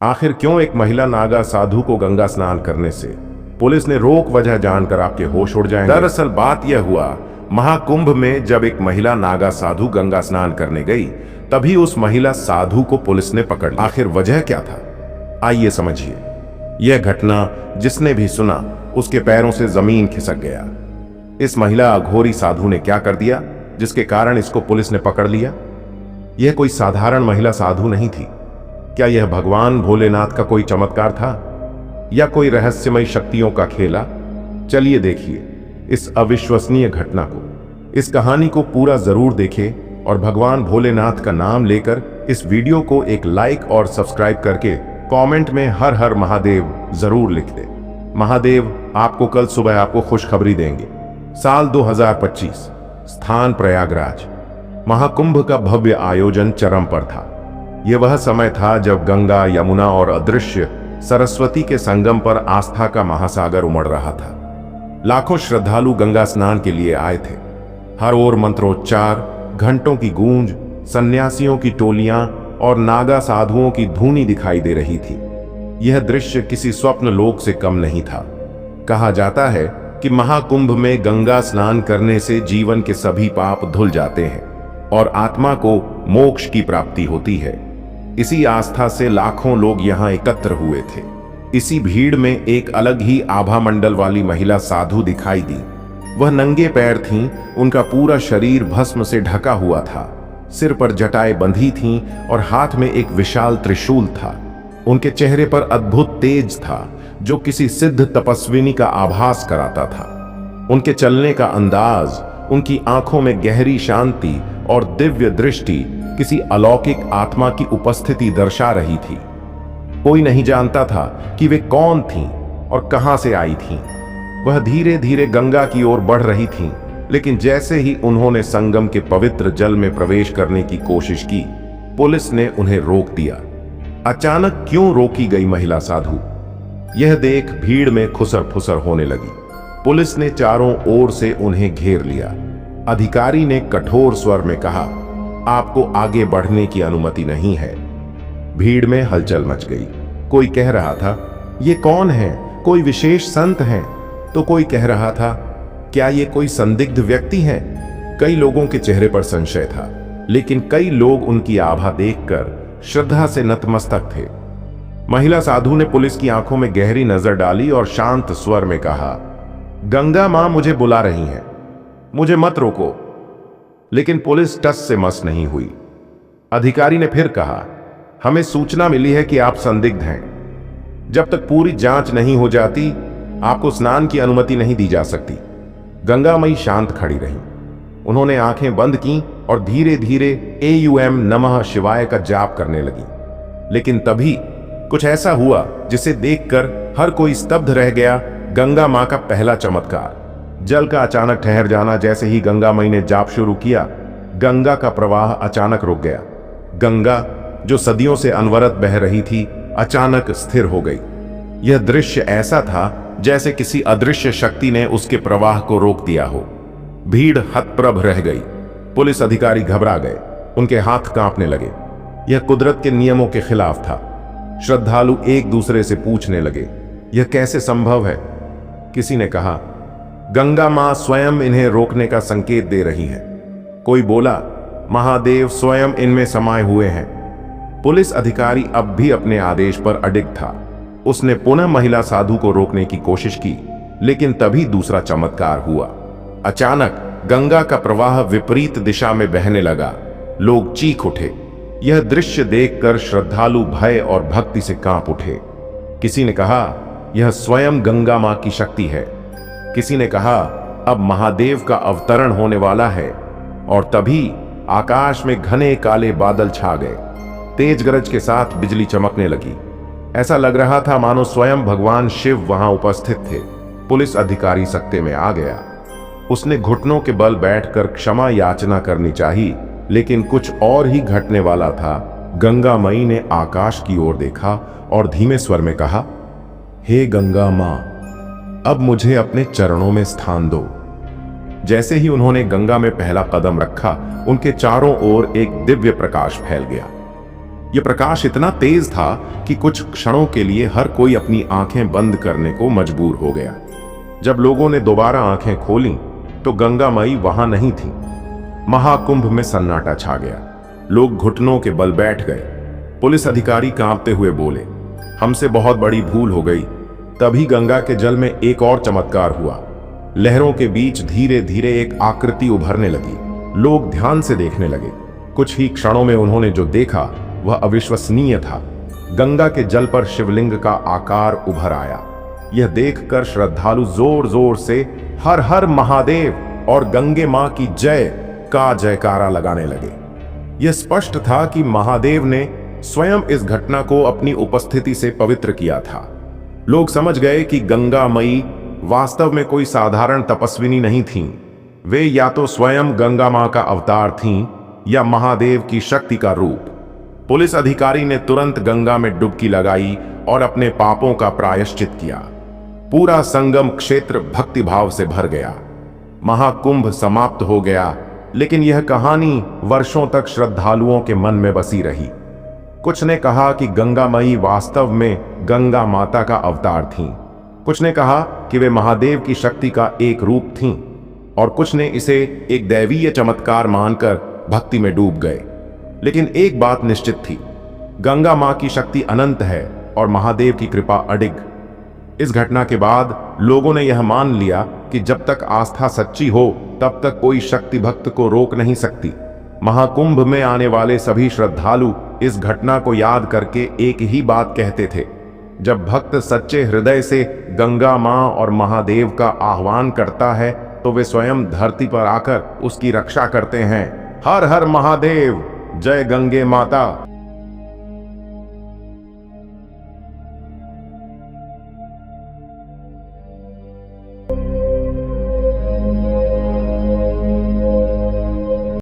आखिर क्यों एक महिला नागा साधु को गंगा स्नान करने से पुलिस ने रोक वजह जानकर आपके होश उड़ जाएंगे। दरअसल बात यह हुआ, महाकुंभ में जब एक महिला नागा साधु गंगा स्नान करने गई, तभी उस महिला साधु को पुलिस ने पकड़ लिया। आखिर वजह क्या था, आइए समझिए। यह घटना जिसने भी सुना उसके पैरों से जमीन खिसक गया। इस महिला अघोरी साधु ने क्या कर दिया जिसके कारण इसको पुलिस ने पकड़ लिया? यह कोई साधारण महिला साधु नहीं थी। क्या यह भगवान भोलेनाथ का कोई चमत्कार था या कोई रहस्यमय शक्तियों का खेला? चलिए देखिए इस अविश्वसनीय घटना को। इस कहानी को पूरा जरूर देखें और भगवान भोलेनाथ का नाम लेकर इस वीडियो को एक लाइक और सब्सक्राइब करके कमेंट में हर हर महादेव जरूर लिख दें। महादेव आपको कल सुबह आपको खुशखबरी देंगे। साल 2025, स्थान प्रयागराज। महाकुंभ का भव्य आयोजन चरम पर था। यह वह समय था जब गंगा, यमुना और अदृश्य सरस्वती के संगम पर आस्था का महासागर उमड़ रहा था। लाखों श्रद्धालु गंगा स्नान के लिए आए थे। हर ओर मंत्रोच्चार, घंटों की गूंज, सन्यासियों की टोलियां और नागा साधुओं की धूनी दिखाई दे रही थी। यह दृश्य किसी स्वप्न लोक से कम नहीं था। कहा जाता है कि महाकुंभ में गंगा स्नान करने से जीवन के सभी पाप धुल जाते हैं और आत्मा को मोक्ष की प्राप्ति होती है। इसी आस्था से लाखों लोग यहां एकत्र हुए थे। इसी भीड़ में एक अलग ही आभा मंडल वाली महिला साधु दिखाई दी। वह नंगे पैर थीं, उनका पूरा शरीर भस्म से ढका हुआ था। सिर पर जटाएं बंधी थीं और हाथ में एक विशाल त्रिशूल था। उनके चेहरे पर अद्भुत तेज था जो किसी सिद्ध तपस्विनी का आभास कराता था। उनके चलने का अंदाज, उनकी आंखों में गहरी शांति और दिव्य दृष्टि किसी अलौकिक आत्मा की उपस्थिति दर्शा रही थी। कोई नहीं जानता था कि वे कौन थीं और कहां से आई थीं। वह धीरे धीरे गंगा की ओर बढ़ रही थीं, लेकिन जैसे ही उन्होंने संगम के पवित्र जल में प्रवेश करने की कोशिश की, पुलिस ने उन्हें रोक दिया। अचानक क्यों रोकी गई महिला साधु, यह देख भीड़ में खुसर फुसर होने लगी। पुलिस ने चारों ओर से उन्हें घेर लिया। अधिकारी ने कठोर स्वर में कहा, आपको आगे बढ़ने की अनुमति नहीं है। भीड़ में हलचल मच गई। कोई कह रहा था, ये कौन है, कोई विशेष संत हैं? तो कोई कह रहा था, क्या ये कोई संदिग्ध व्यक्ति है? कई लोगों के चेहरे पर संशय था, लेकिन कई लोग उनकी आभा देखकर श्रद्धा से नतमस्तक थे। महिला साधु ने पुलिस की आंखों में गहरी नजर डाली और शांत स्वर में कहा, गंगा मां मुझे बुला रही हैं, मुझे मत रोको। लेकिन पुलिस टस से मस नहीं हुई। अधिकारी ने फिर कहा, हमें सूचना मिली है कि आप संदिग्ध हैं। जब तक पूरी जांच नहीं हो जाती, आपको स्नान की अनुमति नहीं दी जा सकती। गंगा मई शांत खड़ी रही। उन्होंने आंखें बंद की और धीरे धीरे AUM नमः शिवाय का जाप करने लगी। लेकिन तभी कुछ ऐसा हुआ जिसे देखकर हर कोई स्तब्ध रह गया। गंगा मां का पहला चमत्कार, जल का अचानक ठहर जाना। जैसे ही गंगा मई ने जाप शुरू किया, गंगा का प्रवाह अचानक रुक गया। गंगा जो सदियों से अनवरत बह रही थी, अचानक स्थिर हो गई। यह दृश्य ऐसा था जैसे किसी अदृश्य शक्ति ने उसके प्रवाह को रोक दिया हो। भीड़ हतप्रभ रह गई। पुलिस अधिकारी घबरा गए, उनके हाथ कांपने लगे। यह कुदरत के नियमों के खिलाफ था। श्रद्धालु एक दूसरे से पूछने लगे, यह कैसे संभव है? किसी ने कहा, गंगा मां स्वयं इन्हें रोकने का संकेत दे रही है। कोई बोला, महादेव स्वयं इनमें समाये हुए हैं। पुलिस अधिकारी अब भी अपने आदेश पर अडिग था। उसने पुनः महिला साधु को रोकने की कोशिश की, लेकिन तभी दूसरा चमत्कार हुआ। अचानक गंगा का प्रवाह विपरीत दिशा में बहने लगा। लोग चीख उठे। यह दृश्य देखकर श्रद्धालु भय और भक्ति से कांप उठे। किसी ने कहा, यह स्वयं गंगा मां की शक्ति है। किसी ने कहा, अब महादेव का अवतरण होने वाला है। और तभी आकाश में घने काले बादल छा गए। तेज गरज के साथ बिजली चमकने लगी। ऐसा लग रहा था मानो स्वयं भगवान शिव वहां उपस्थित थे। पुलिस अधिकारी सकते में आ गया। उसने घुटनों के बल बैठकर क्षमा याचना करनी चाहिए, लेकिन कुछ और ही घटने वाला था। गंगा मई ने आकाश की ओर देखा और धीमे स्वर में कहा, हे गंगा मां, अब मुझे अपने चरणों में स्थान दो। जैसे ही उन्होंने गंगा में पहला कदम रखा, उनके चारों ओर एक दिव्य प्रकाश फैल गया। यह प्रकाश इतना तेज था कि कुछ क्षणों के लिए हर कोई अपनी आंखें बंद करने को मजबूर हो गया। जब लोगों ने दोबारा आंखें खोलीं, तो गंगा माई वहां नहीं थी। महाकुंभ में सन्नाटा छा गया। लोग घुटनों के बल बैठ गए। पुलिस अधिकारी कांपते हुए बोले, हमसे बहुत बड़ी भूल हो गई। तभी गंगा के जल में एक और चमत्कार हुआ। लहरों के बीच धीरे धीरे एक आकृति उभरने लगी। लोग ध्यान से देखने लगे। कुछ ही क्षणों में उन्होंने जो देखा वह अविश्वसनीय था। गंगा के जल पर शिवलिंग का आकार उभर आया। यह देखकर श्रद्धालु जोर जोर से हर हर महादेव और गंगे मां की जय का जयकारा लगाने लगे। यह स्पष्ट था कि महादेव ने स्वयं इस घटना को अपनी उपस्थिति से पवित्र किया था। लोग समझ गए कि गंगा मई वास्तव में कोई साधारण तपस्विनी नहीं थीं। वे या तो स्वयं गंगा मां का अवतार थीं या महादेव की शक्ति का रूप। पुलिस अधिकारी ने तुरंत गंगा में डुबकी लगाई और अपने पापों का प्रायश्चित किया। पूरा संगम क्षेत्र भक्तिभाव से भर गया। महाकुंभ समाप्त हो गया, लेकिन यह कहानी वर्षों तक श्रद्धालुओं के मन में बसी रही। कुछ ने कहा कि गंगा माई वास्तव में गंगा माता का अवतार थीं। कुछ ने कहा कि वे महादेव की शक्ति का एक रूप थीं, और कुछ ने इसे एक दैवीय चमत्कार मानकर भक्ति में डूब गए। लेकिन एक बात निश्चित थी, गंगा मां की शक्ति अनंत है और महादेव की कृपा अडिग। इस घटना के बाद लोगों ने यह मान लिया कि जब तक आस्था सच्ची हो तब तक कोई शक्ति भक्त को रोक नहीं सकती। महाकुंभ में आने वाले सभी श्रद्धालु इस घटना को याद करके एक ही बात कहते थे, जब भक्त सच्चे हृदय से गंगा मां और महादेव का आह्वान करता है तो वे स्वयं धरती पर आकर उसकी रक्षा करते हैं। हर हर महादेव, जय गंगे माता।